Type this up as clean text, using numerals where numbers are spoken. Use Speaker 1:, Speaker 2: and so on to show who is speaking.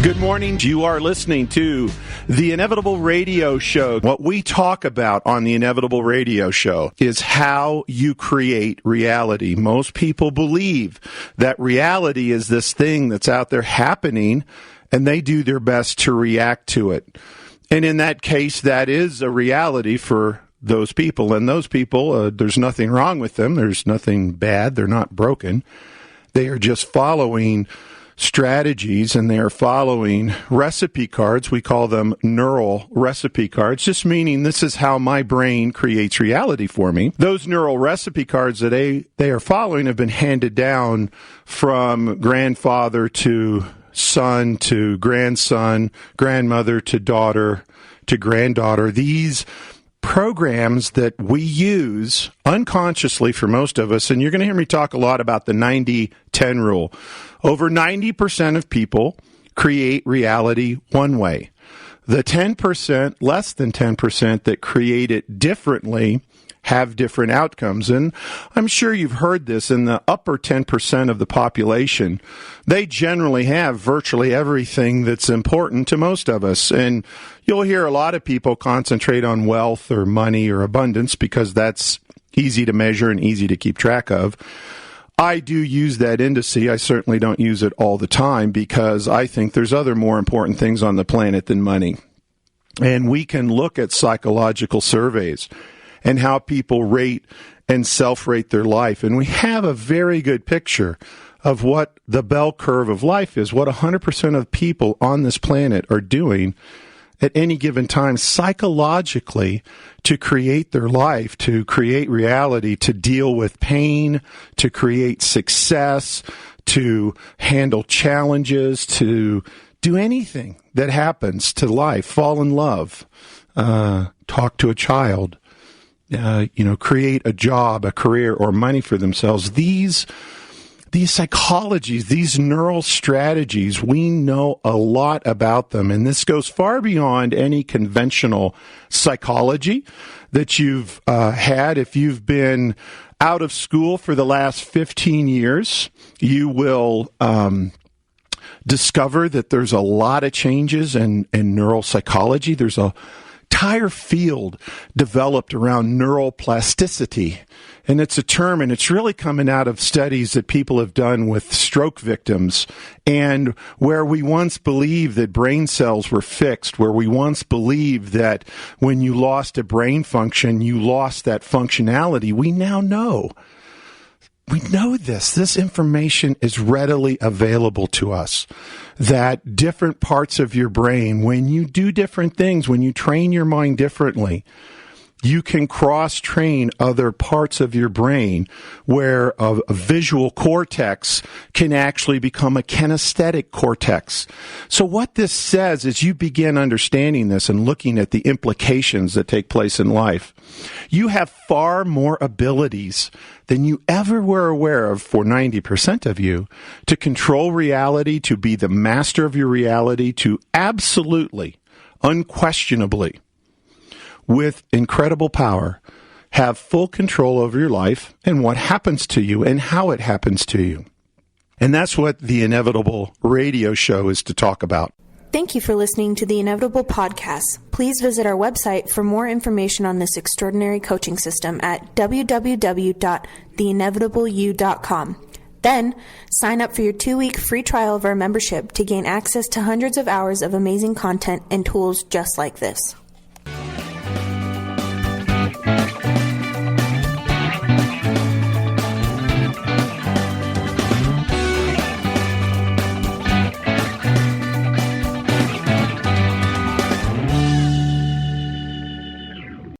Speaker 1: Good morning. You are listening to The Inevitable Radio Show. What we talk about on The Inevitable Radio Show is how you create reality. Most people believe that reality is this thing that's out there happening, and they do their best to react to it. And in that case, that is a reality for those people. And those people, there's nothing wrong with them. There's nothing bad. They're not broken. They are just following strategies, and they are following recipe cards. We call them neural recipe cards, just meaning this is how my brain creates reality for me. Those neural recipe cards that they are following have been handed down from grandfather to son to grandson, grandmother to daughter to granddaughter. These programs that we use unconsciously for most of us, and you're going to hear me talk a lot about the 90-10 rule. Over 90% of people create reality one way. The 10%, less than 10% that create it differently have different outcomes. And I'm sure you've heard this in the upper 10% of the population. They generally have virtually everything that's important to most of us. And you'll hear a lot of people concentrate on wealth or money or abundance because that's easy to measure and easy to keep track of. I do use that indice. I certainly don't use it all the time because I think there's other more important things on the planet than money. And we can look at psychological surveys and how people rate and self-rate their life. And we have a very good picture of what the bell curve of life is, what 100% of people on this planet are doing at any given time psychologically to create their life, to create reality, to deal with pain, to create success, to handle challenges, to do anything that happens to life, fall in love, talk to a child, create a job, a career, or money for themselves. These psychologies, these neural strategies, we know a lot about them. And this goes far beyond any conventional psychology that you've had. If you've been out of school for the last 15 years, you will discover that there's a lot of changes in neural psychology. There's a entire field developed around neural plasticity. And it's a term, and it's really coming out of studies that people have done with stroke victims. And where we once believed that brain cells were fixed, where we once believed that when you lost a brain function, you lost that functionality, we now know. We know this. This information is readily available to us, that different parts of your brain, when you do different things, when you train your mind differently, you can cross-train other parts of your brain where a visual cortex can actually become a kinesthetic cortex. So what this says is you begin understanding this and looking at the implications that take place in life. You have far more abilities than you ever were aware of, for 90% of you, to control reality, to be the master of your reality, to absolutely, unquestionably, with incredible power, have full control over your life and what happens to you and how it happens to you. And that's what The Inevitable Radio Show is to talk about.
Speaker 2: Thank you for listening to The Inevitable Podcast. Please visit our website for more information on this extraordinary coaching system at www.theinevitableyou.com. Then, sign up for your 2-week free trial of our membership to gain access to hundreds of hours of amazing content and tools just like this.